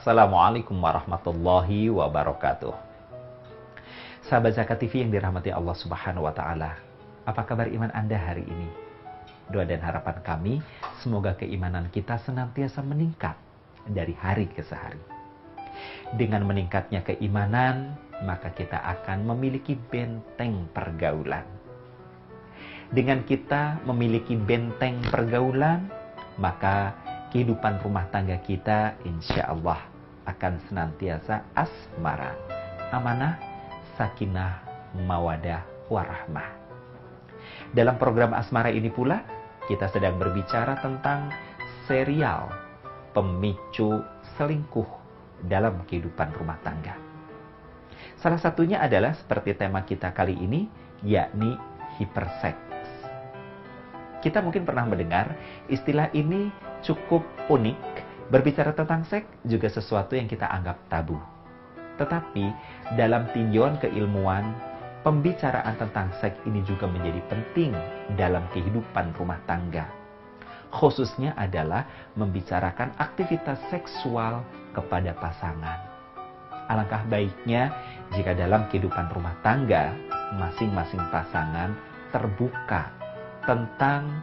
Assalamualaikum warahmatullahi wabarakatuh. Sahabat Zakat TV yang dirahmati Allah Subhanahu wa Ta'ala, apa kabar iman Anda hari ini? Doa dan harapan kami, semoga keimanan kita senantiasa meningkat dari hari ke hari. Dengan meningkatnya keimanan, maka kita akan memiliki benteng pergaulan. Dengan kita memiliki benteng pergaulan, maka kehidupan rumah tangga kita insya Allah akan senantiasa asmara, amanah, sakinah, mawadah, warahmah. Dalam program asmara ini pula, kita sedang berbicara tentang serial pemicu selingkuh dalam kehidupan rumah tangga. Salah satunya adalah seperti tema kita kali ini, yakni hiperseks. Kita mungkin pernah mendengar istilah ini cukup unik. Berbicara tentang seks juga sesuatu yang kita anggap tabu. Tetapi dalam tinjauan keilmuan, pembicaraan tentang seks ini juga menjadi penting dalam kehidupan rumah tangga. Khususnya adalah membicarakan aktivitas seksual kepada pasangan. Alangkah baiknya jika dalam kehidupan rumah tangga, masing-masing pasangan terbuka tentang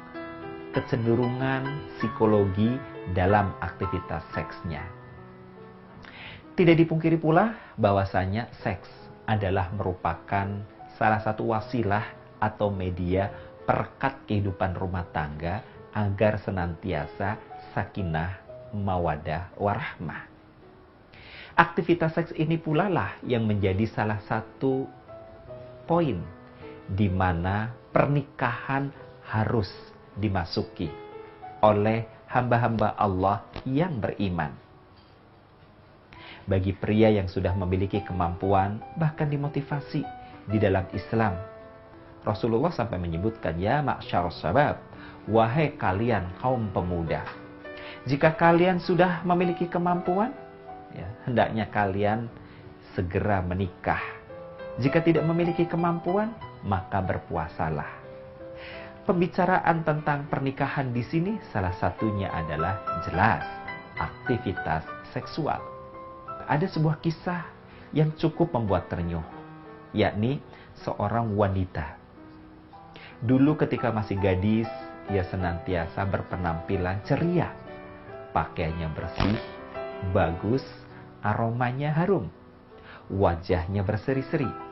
kecenderungan psikologi dalam aktivitas seksnya. Tidak dipungkiri pula bahwasanya seks adalah merupakan salah satu wasilah atau media perekat kehidupan rumah tangga agar senantiasa sakinah, mawadah, warahmah. Aktivitas seks ini pula lah yang menjadi salah satu poin di mana pernikahan harus dimasuki oleh hamba-hamba Allah yang beriman. Bagi pria yang sudah memiliki kemampuan, bahkan dimotivasi di dalam Islam, Rasulullah sampai menyebutkan, ya ma'syarus syabab, wahai kalian kaum pemuda, jika kalian sudah memiliki kemampuan, ya, hendaknya kalian segera menikah. Jika tidak memiliki kemampuan, maka berpuasalah. Pembicaraan tentang pernikahan di sini salah satunya adalah jelas aktivitas seksual. Ada sebuah kisah yang cukup membuat ternyuh, yakni seorang wanita. Dulu ketika masih gadis, ia senantiasa berpenampilan ceria. Pakaiannya bersih, bagus, aromanya harum, wajahnya berseri-seri.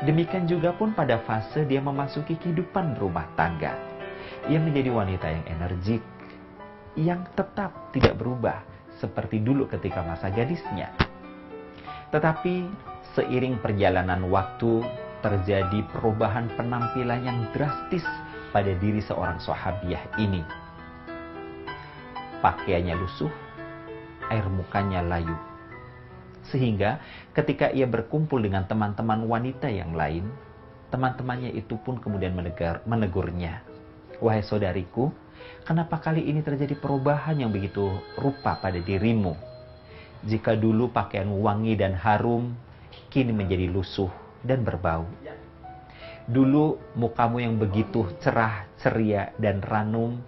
Demikian juga pun pada fase dia memasuki kehidupan rumah tangga. Ia menjadi wanita yang energik, yang tetap tidak berubah seperti dulu ketika masa gadisnya. Tetapi seiring perjalanan waktu, terjadi perubahan penampilan yang drastis pada diri seorang sahabiah ini. Pakaiannya lusuh, air mukanya layu. Sehingga ketika ia berkumpul dengan teman-teman wanita yang lain, teman-temannya itu pun kemudian menegurnya. Wahai saudariku, kenapa kali ini terjadi perubahan yang begitu rupa pada dirimu? Jika dulu pakaian wangi dan harum, kini menjadi lusuh dan berbau. Dulu mukamu yang begitu cerah, ceria, dan ranum,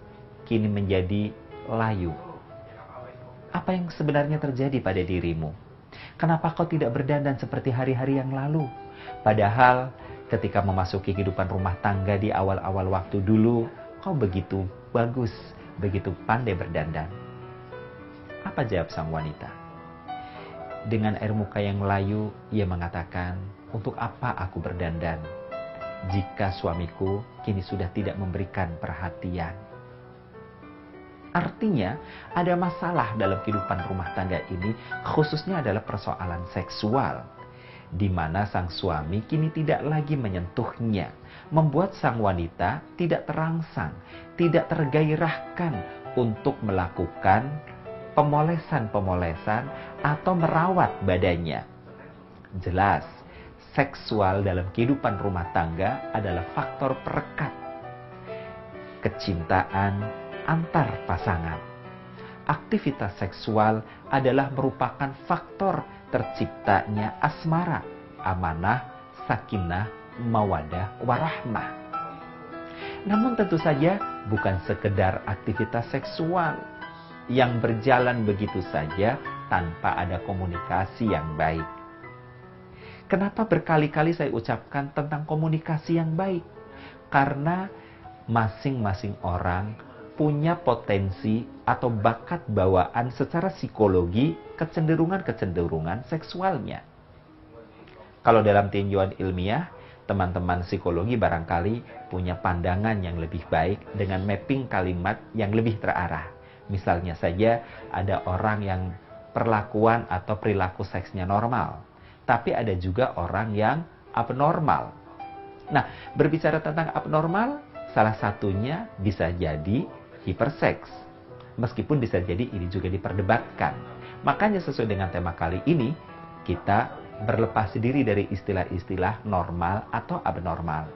kini menjadi layu. Apa yang sebenarnya terjadi pada dirimu? Kenapa kau tidak berdandan seperti hari-hari yang lalu? Padahal ketika memasuki kehidupan rumah tangga di awal-awal waktu dulu, kau begitu bagus, begitu pandai berdandan. Apa jawab sang wanita? Dengan air muka yang layu, ia mengatakan, untuk apa aku berdandan jika suamiku kini sudah tidak memberikan perhatian? Artinya, ada masalah dalam kehidupan rumah tangga ini, khususnya adalah persoalan seksual, di mana sang suami kini tidak lagi menyentuhnya, membuat sang wanita tidak terangsang, tidak tergairahkan untuk melakukan pemolesan-pemolesan atau merawat badannya. Jelas, seksual dalam kehidupan rumah tangga adalah faktor perekat kecintaan antar pasangan. Aktivitas seksual adalah merupakan faktor terciptanya asmara, amanah, sakinah, mawadah, warahmah. Namun tentu saja bukan sekedar aktivitas seksual yang berjalan begitu saja tanpa ada komunikasi yang baik. Kenapa berkali-kali saya ucapkan tentang komunikasi yang baik? Karena masing-masing orang punya potensi atau bakat bawaan secara psikologi kecenderungan-kecenderungan seksualnya. Kalau dalam tinjauan ilmiah, teman-teman psikologi barangkali punya pandangan yang lebih baik dengan mapping kalimat yang lebih terarah. Misalnya saja ada orang yang perlakuan atau perilaku seksnya normal, tapi ada juga orang yang abnormal. Nah, berbicara tentang abnormal, salah satunya bisa jadi hiperseks. Meskipun bisa jadi ini juga diperdebatkan. Makanya sesuai dengan tema kali ini, kita berlepas diri dari istilah-istilah normal atau abnormal.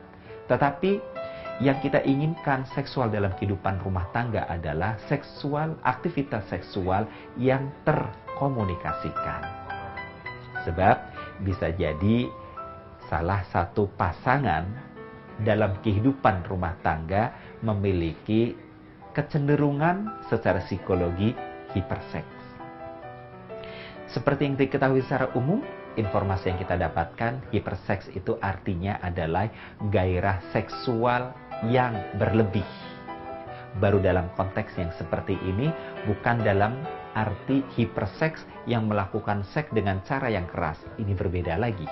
Tetapi yang kita inginkan seksual dalam kehidupan rumah tangga adalah aktivitas seksual yang terkomunikasikan. Sebab bisa jadi salah satu pasangan dalam kehidupan rumah tangga memiliki kecenderungan secara psikologi hiperseks. Seperti yang diketahui secara umum, informasi yang kita dapatkan, hiperseks itu artinya adalah gairah seksual yang berlebih. Baru dalam konteks yang seperti ini, bukan dalam arti hiperseks yang melakukan seks dengan cara yang keras. Ini berbeda lagi.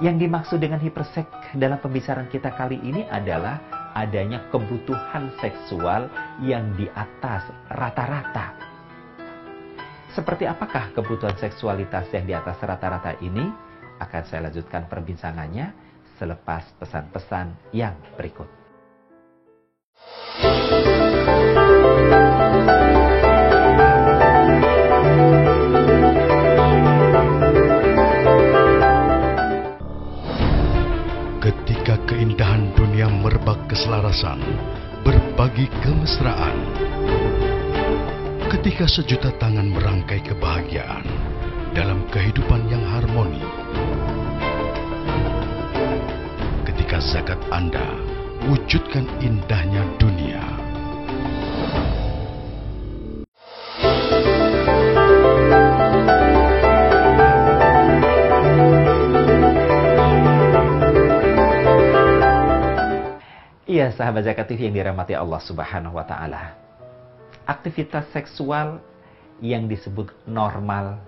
Yang dimaksud dengan hiperseks dalam pembicaraan kita kali ini adalah adanya kebutuhan seksual yang di atas rata-rata. Seperti apakah kebutuhan seksualitas yang di atas rata-rata ini? Akan saya lanjutkan perbincangannya selepas pesan-pesan yang berikut. Ketika keindahan dunia merebak keselarasan, berbagi kemesraan. Ketika sejuta tangan merangkai kebahagiaan dalam kehidupan yang harmoni. Ketika zakat Anda wujudkan indahnya dunia. Iya, sahabat Zakat TV yang dirahmati Allah Subhanahu wa Ta'ala. Aktivitas seksual yang disebut normal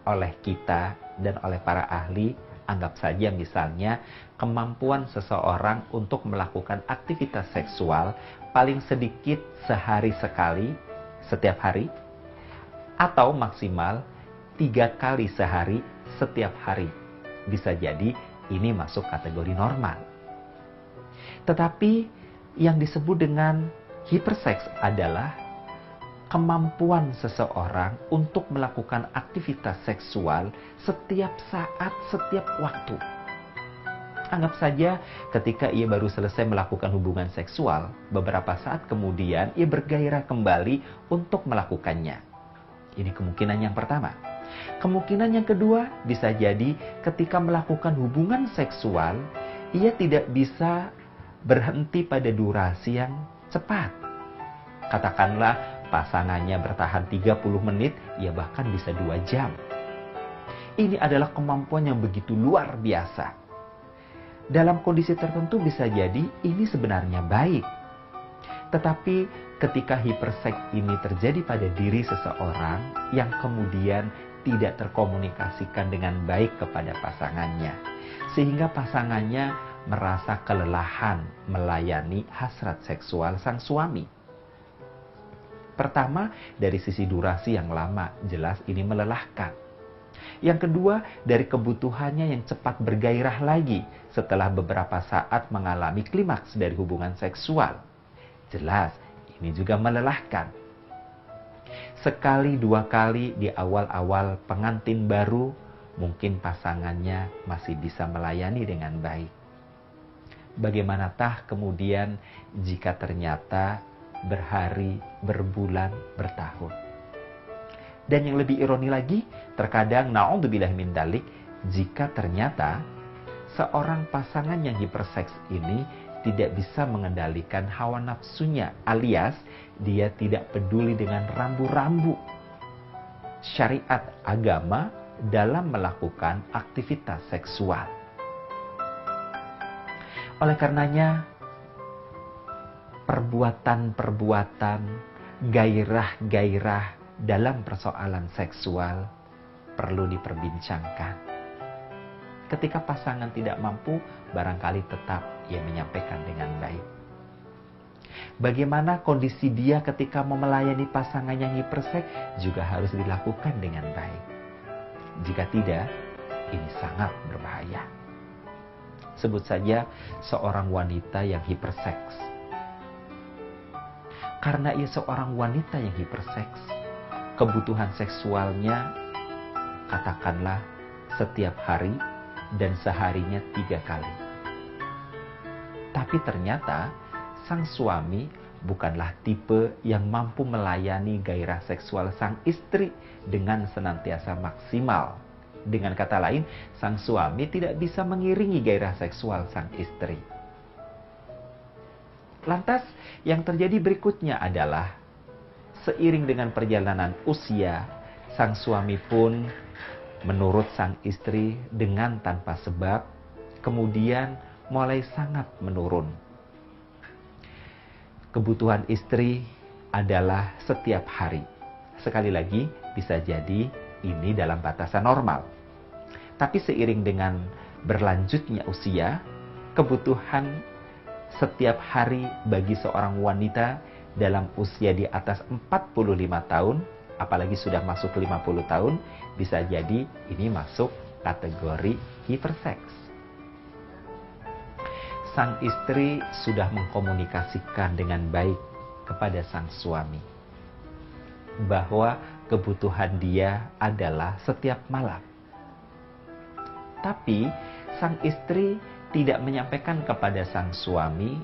oleh kita dan oleh para ahli, anggap saja misalnya kemampuan seseorang untuk melakukan aktivitas seksual paling sedikit sehari sekali, setiap hari, atau maksimal 3 kali sehari, setiap hari. Bisa jadi ini masuk kategori normal. Tetapi yang disebut dengan hiperseks adalah kemampuan seseorang untuk melakukan aktivitas seksual setiap saat, setiap waktu. Anggap saja ketika ia baru selesai melakukan hubungan seksual, beberapa saat kemudian ia bergairah kembali untuk melakukannya. Ini kemungkinan yang pertama. Kemungkinan yang kedua bisa jadi ketika melakukan hubungan seksual, ia tidak bisa berhenti pada durasi yang cepat. Katakanlah pasangannya bertahan 30 menit, ya bahkan bisa 2 jam. Ini adalah kemampuan yang begitu luar biasa. Dalam kondisi tertentu bisa jadi ini sebenarnya baik. Tetapi ketika hiperseks ini terjadi pada diri seseorang yang kemudian tidak terkomunikasikan dengan baik kepada pasangannya, sehingga pasangannya merasa kelelahan melayani hasrat seksual sang suami. Pertama, dari sisi durasi yang lama, jelas ini melelahkan. Yang kedua, dari kebutuhannya yang cepat bergairah lagi setelah beberapa saat mengalami klimaks dari hubungan seksual. Jelas, ini juga melelahkan. Sekali, 2 kali di awal-awal pengantin baru, mungkin pasangannya masih bisa melayani dengan baik. Bagaimanakah kemudian jika ternyata berhari, berbulan, bertahun? Dan yang lebih ironi lagi, terkadang na'udzubillah min dalik, jika ternyata seorang pasangan yang hiperseks ini tidak bisa mengendalikan hawa nafsunya, alias dia tidak peduli dengan rambu-rambu. syariat agama dalam melakukan aktivitas seksual. Oleh karenanya, perbuatan-perbuatan, gairah-gairah dalam persoalan seksual perlu diperbincangkan. Ketika pasangan tidak mampu, barangkali tetap ia menyampaikan dengan baik. Bagaimana kondisi dia ketika mau melayani pasangan yang hiperseks juga harus dilakukan dengan baik. Jika tidak, ini sangat berbahaya. Sebut saja seorang wanita yang hiperseks. Karena ia seorang wanita yang hiperseks, kebutuhan seksualnya katakanlah setiap hari dan seharinya 3 kali. Tapi ternyata sang suami bukanlah tipe yang mampu melayani gairah seksual sang istri dengan senantiasa maksimal. Dengan kata lain, sang suami tidak bisa mengiringi gairah seksual sang istri. Lantas, yang terjadi berikutnya adalah seiring dengan perjalanan usia, sang suami pun menurut sang istri dengan tanpa sebab, kemudian mulai sangat menurun. Kebutuhan istri adalah setiap hari. Sekali lagi, bisa jadi ini dalam batasan normal. Tapi seiring dengan berlanjutnya usia, kebutuhan setiap hari bagi seorang wanita dalam usia di atas 45 tahun, apalagi sudah masuk 50 tahun, bisa jadi ini masuk kategori hiperseks. Sang istri sudah mengkomunikasikan dengan baik kepada sang suami bahwa kebutuhan dia adalah setiap malam. Tapi sang istri tidak menyampaikan kepada sang suami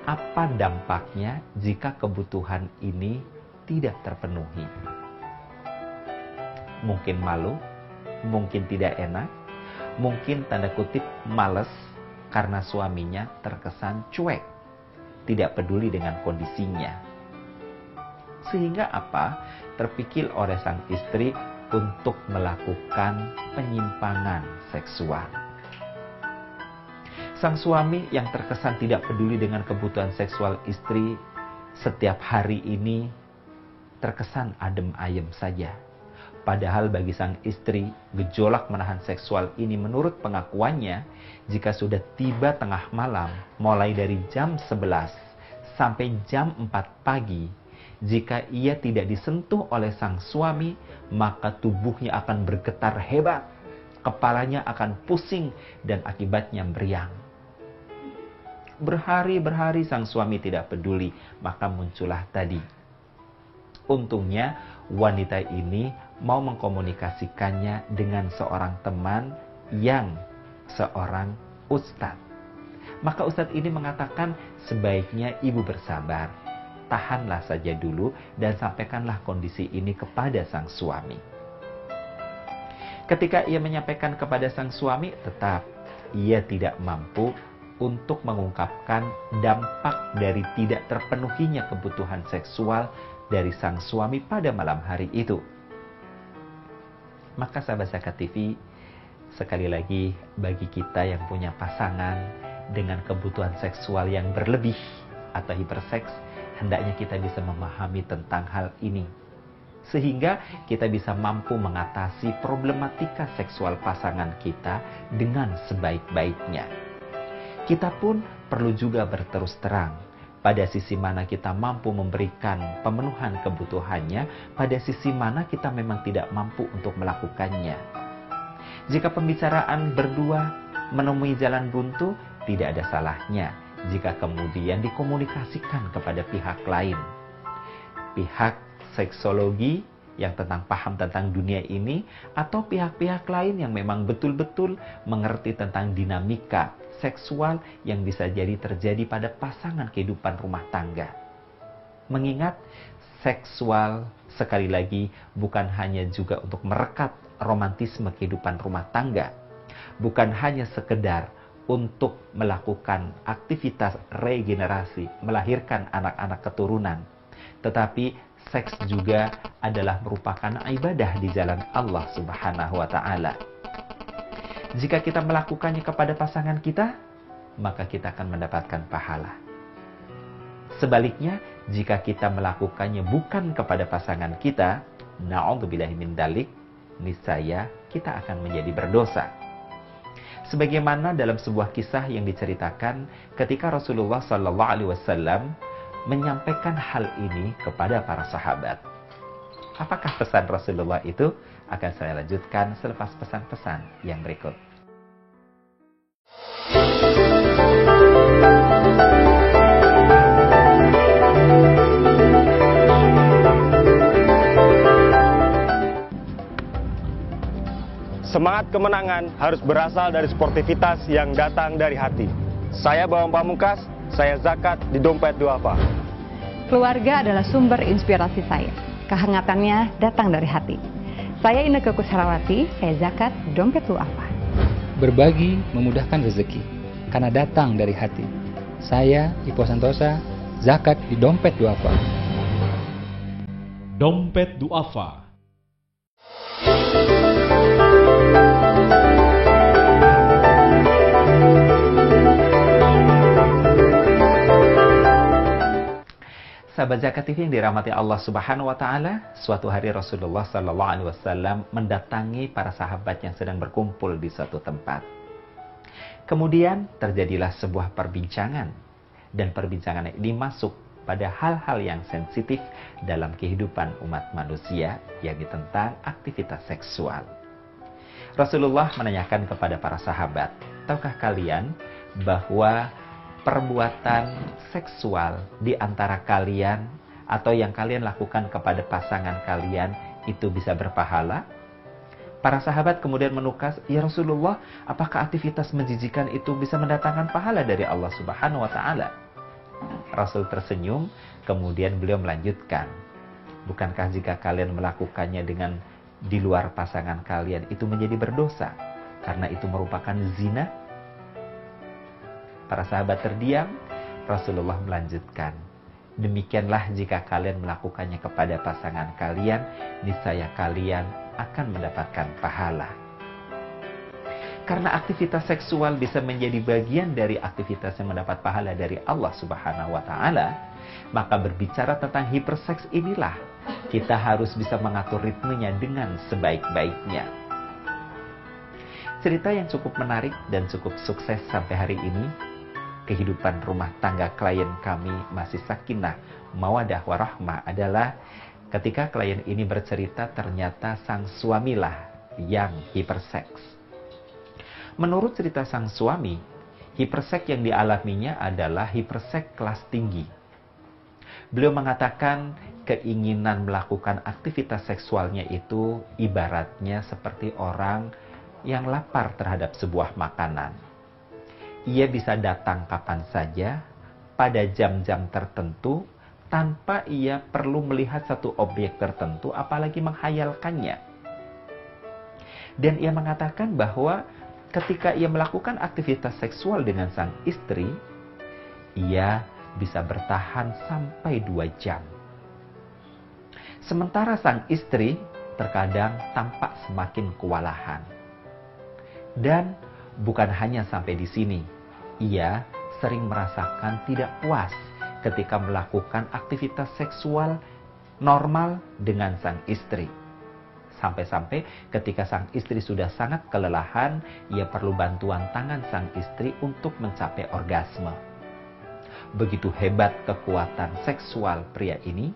apa dampaknya jika kebutuhan ini tidak terpenuhi. Mungkin malu, mungkin tidak enak, mungkin tanda kutip malas, karena suaminya terkesan cuek, tidak peduli dengan kondisinya. Sehingga apa? Terpikir oleh sang istri untuk melakukan penyimpangan seksual. Sang suami yang terkesan tidak peduli dengan kebutuhan seksual istri, setiap hari ini terkesan adem ayem saja. Padahal bagi sang istri, gejolak menahan seksual ini menurut pengakuannya, jika sudah tiba tengah malam, mulai dari jam 11 sampai jam 4 pagi, jika ia tidak disentuh oleh sang suami, maka tubuhnya akan bergetar hebat, kepalanya akan pusing, dan akibatnya meriang. Berhari-berhari sang suami tidak peduli, maka muncullah tadi. Untungnya wanita ini mau mengkomunikasikannya dengan seorang teman yang seorang ustadz. Maka ustadz ini mengatakan sebaiknya ibu bersabar. Tahanlah saja dulu dan sampaikanlah kondisi ini kepada sang suami. Ketika ia menyampaikan kepada sang suami, tetap ia tidak mampu untuk mengungkapkan dampak dari tidak terpenuhinya kebutuhan seksual dari sang suami pada malam hari itu. Maka sahabat Zakat TV, sekali lagi bagi kita yang punya pasangan dengan kebutuhan seksual yang berlebih atau hiperseks, hendaknya kita bisa memahami tentang hal ini. Sehingga kita bisa mampu mengatasi problematika seksual pasangan kita dengan sebaik-baiknya. Kita pun perlu juga berterus terang. Pada sisi mana kita mampu memberikan pemenuhan kebutuhannya, pada sisi mana kita memang tidak mampu untuk melakukannya. Jika pembicaraan berdua menemui jalan buntu, tidak ada salahnya jika kemudian dikomunikasikan kepada pihak lain. Pihak seksologi yang paham tentang dunia ini, atau pihak-pihak lain yang memang betul-betul mengerti tentang dinamika seksual yang bisa jadi terjadi pada pasangan kehidupan rumah tangga. Mengingat seksual sekali lagi bukan hanya juga untuk merekat romantisme kehidupan rumah tangga, bukan hanya sekedar untuk melakukan aktivitas regenerasi, melahirkan anak-anak keturunan, tetapi seks juga adalah merupakan ibadah di jalan Allah Subhanahu wa Ta'ala. Jika kita melakukannya kepada pasangan kita, maka kita akan mendapatkan pahala. Sebaliknya, jika kita melakukannya bukan kepada pasangan kita, na'udzubillahi min dzalik, niscaya kita akan menjadi berdosa. Sebagaimana dalam sebuah kisah yang diceritakan ketika Rasulullah SAW menyampaikan hal ini kepada para sahabat. Apakah pesan Rasulullah itu? Akan saya lanjutkan selepas pesan-pesan yang berikut. Semangat kemenangan harus berasal dari sportivitas yang datang dari hati. Saya Bambang Pamungkas, saya zakat di Dompet Duafa. Keluarga adalah sumber inspirasi saya. Kehangatannya datang dari hati. Saya Inneke Kusharawati, saya zakat di Dompet Duafa. Berbagi memudahkan rezeki, karena datang dari hati. Saya Ipo Santosa, zakat di Dompet Duafa. Dompet Duafa. Sahabat Zakat TV yang dirahmati Allah Subhanahu wa Ta'ala, suatu hari Rasulullah SAW mendatangi para sahabat yang sedang berkumpul di suatu tempat. Kemudian terjadilah sebuah perbincangan, dan perbincangan ini masuk pada hal-hal yang sensitif dalam kehidupan umat manusia, yakni tentang aktivitas seksual. Rasulullah menanyakan kepada para sahabat, tahukah kalian bahwa perbuatan seksual di antara kalian atau yang kalian lakukan kepada pasangan kalian itu bisa berpahala? Para sahabat kemudian menukas, ya Rasulullah, apakah aktivitas menjijikan itu bisa mendatangkan pahala dari Allah Subhanahu wa Ta'ala? Rasul tersenyum, kemudian beliau melanjutkan, bukankah jika kalian melakukannya dengan di luar pasangan kalian itu menjadi berdosa karena itu merupakan zina? Para sahabat terdiam. Rasulullah melanjutkan, demikianlah jika kalian melakukannya kepada pasangan kalian, niscaya kalian akan mendapatkan pahala. Karena aktivitas seksual bisa menjadi bagian dari aktivitas yang mendapat pahala dari Allah Subhanahu wa Ta'ala, maka berbicara tentang hiperseks inilah kita harus bisa mengatur ritmenya dengan sebaik-baiknya. Cerita yang cukup menarik dan cukup sukses sampai hari ini, kehidupan rumah tangga klien kami masih sakinah, mawadah, warahmah adalah ketika klien ini bercerita ternyata sang suamilah yang hiperseks. Menurut cerita sang suami, hiperseks yang dialaminya adalah hiperseks kelas tinggi. Beliau mengatakan keinginan melakukan aktivitas seksualnya itu ibaratnya seperti orang yang lapar terhadap sebuah makanan. Ia bisa datang kapan saja, pada jam-jam tertentu, tanpa ia perlu melihat satu objek tertentu, apalagi menghayalkannya. Dan ia mengatakan bahwa ketika ia melakukan aktivitas seksual dengan sang istri, ia bisa bertahan sampai 2 jam. Sementara sang istri terkadang tampak semakin kewalahan. Dan bukan hanya sampai di sini, ia sering merasakan tidak puas ketika melakukan aktivitas seksual normal dengan sang istri. Sampai-sampai ketika sang istri sudah sangat kelelahan, ia perlu bantuan tangan sang istri untuk mencapai orgasme. Begitu hebat kekuatan seksual pria ini,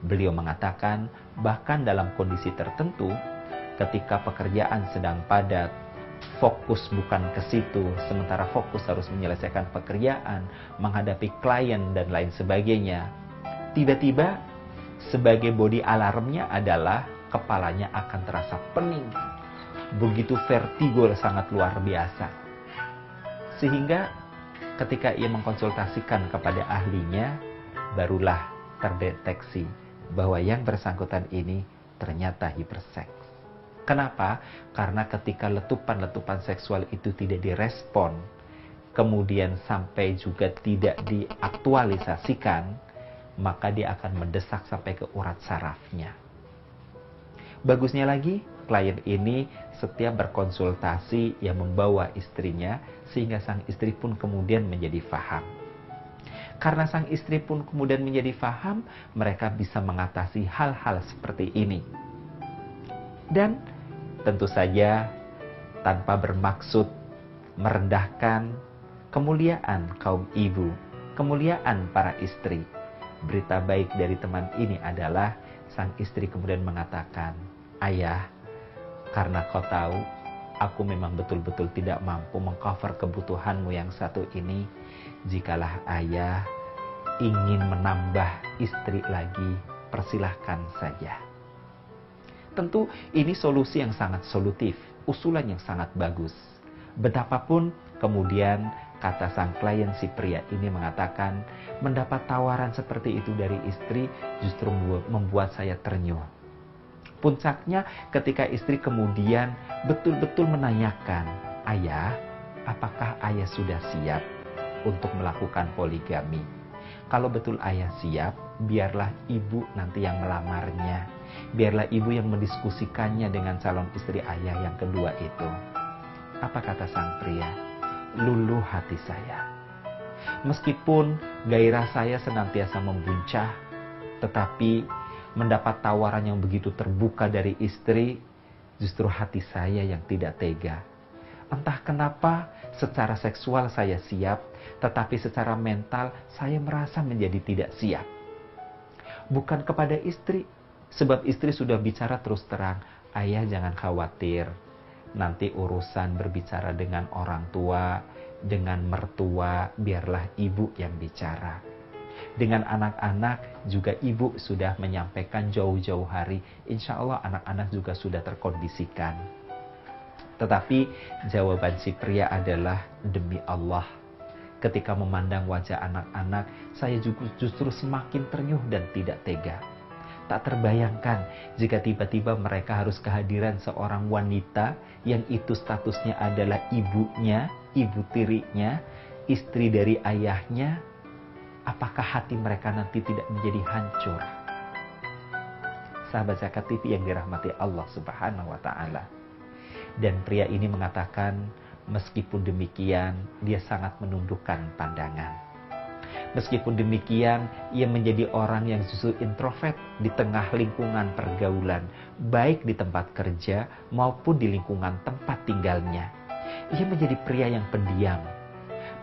beliau mengatakan bahkan dalam kondisi tertentu, ketika pekerjaan sedang padat, fokus bukan ke situ, sementara fokus harus menyelesaikan pekerjaan, menghadapi klien dan lain sebagainya. Tiba-tiba sebagai body alarmnya adalah kepalanya akan terasa pening. Begitu vertigo sangat luar biasa. Sehingga ketika ia mengkonsultasikan kepada ahlinya, barulah terdeteksi bahwa yang bersangkutan ini ternyata hiperseks. Kenapa? Karena ketika letupan-letupan seksual itu tidak direspon, kemudian sampai juga tidak diaktualisasikan, maka dia akan mendesak sampai ke urat sarafnya. Bagusnya lagi, klien ini setiap berkonsultasi yang membawa istrinya, sehingga sang istri pun kemudian menjadi faham. Karena sang istri pun kemudian menjadi faham, mereka bisa mengatasi hal-hal seperti ini. Dan tentu saja tanpa bermaksud merendahkan kemuliaan kaum ibu, kemuliaan para istri. Berita baik dari teman ini adalah sang istri kemudian mengatakan, "Ayah, karena kau tahu aku memang betul-betul tidak mampu mengcover kebutuhanmu yang satu ini. Jikalah ayah ingin menambah istri lagi, persilahkan saja." Tentu ini solusi yang sangat solutif, usulan yang sangat bagus. Betapapun kemudian kata sang klien si pria ini mengatakan, mendapat tawaran seperti itu dari istri justru membuat saya terenyuh. Puncaknya ketika istri kemudian betul-betul menanyakan, "Ayah, apakah ayah sudah siap untuk melakukan poligami? Kalau betul ayah siap, biarlah ibu nanti yang melamarnya. Biarlah ibu yang mendiskusikannya dengan calon istri ayah yang kedua itu." Apa kata sang pria? "Luluh hati saya. Meskipun gairah saya senantiasa membuncah, tetapi mendapat tawaran yang begitu terbuka dari istri, justru hati saya yang tidak tega. Entah kenapa secara seksual saya siap, tetapi secara mental saya merasa menjadi tidak siap." Bukan kepada istri, sebab istri sudah bicara terus terang, "Ayah jangan khawatir. Nanti urusan berbicara dengan orang tua, dengan mertua, biarlah ibu yang bicara. Dengan anak-anak juga ibu sudah menyampaikan jauh-jauh hari. Insya Allah anak-anak juga sudah terkondisikan." Tetapi jawaban si pria adalah, "Demi Allah, ketika memandang wajah anak-anak, saya justru semakin terenyuh dan tidak tega. Tak terbayangkan jika tiba-tiba mereka harus kehadiran seorang wanita yang itu statusnya adalah ibunya, ibu tirinya, istri dari ayahnya. Apakah hati mereka nanti tidak menjadi hancur?" Sahabat Zakat TV yang dirahmati Allah Subhanahu wa Ta'ala. Dan pria ini mengatakan, meskipun demikian, dia sangat menundukkan pandangan. Meskipun demikian, ia menjadi orang yang justru introvert di tengah lingkungan pergaulan, baik di tempat kerja maupun di lingkungan tempat tinggalnya. Ia menjadi pria yang pendiam.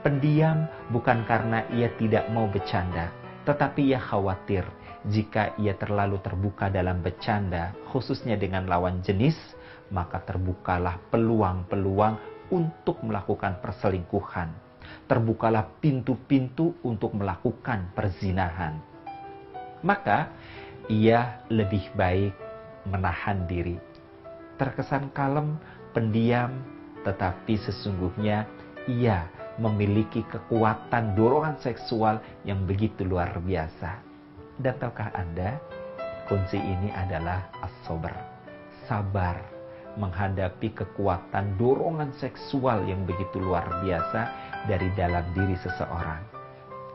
Pendiam bukan karena ia tidak mau bercanda, tetapi ia khawatir jika ia terlalu terbuka dalam bercanda, khususnya dengan lawan jenis, maka terbukalah peluang-peluang untuk melakukan perselingkuhan. Terbukalah pintu-pintu untuk melakukan perzinahan. Maka ia lebih baik menahan diri. Terkesan kalem, pendiam, tetapi sesungguhnya ia memiliki kekuatan dorongan seksual yang begitu luar biasa. Dan tahukah Anda, kunci ini adalah as-sabr, sabar menghadapi kekuatan dorongan seksual yang begitu luar biasa dari dalam diri seseorang.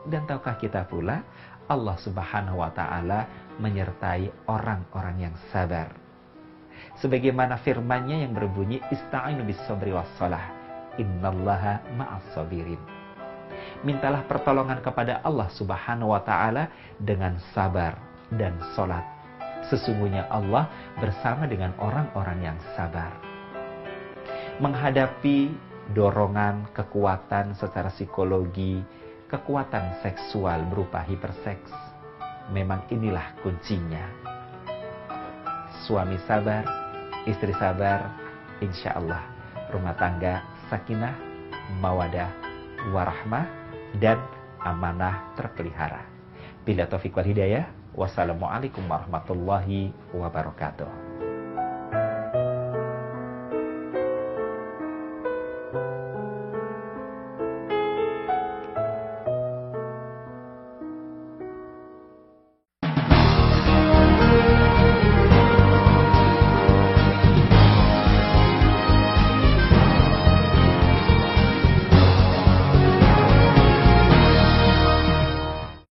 Dan tahukah kita pula, Allah Subhanahu wa Ta'ala menyertai orang-orang yang sabar. Sebagaimana firman-Nya yang berbunyi, "Ista'inu bis-sabri was-shalah, innallaha ma'as-sabirin." Mintalah pertolongan kepada Allah Subhanahu wa Ta'ala dengan sabar dan salat. Sesungguhnya Allah bersama dengan orang-orang yang sabar. Menghadapi dorongan, kekuatan secara psikologi, kekuatan seksual berupa hiperseks, memang inilah kuncinya. Suami sabar, istri sabar, insya Allah rumah tangga sakinah, mawadah, warahmah, dan amanah terpelihara. Bila taufik wal hidayah, wassalamualaikum warahmatullahi wabarakatuh.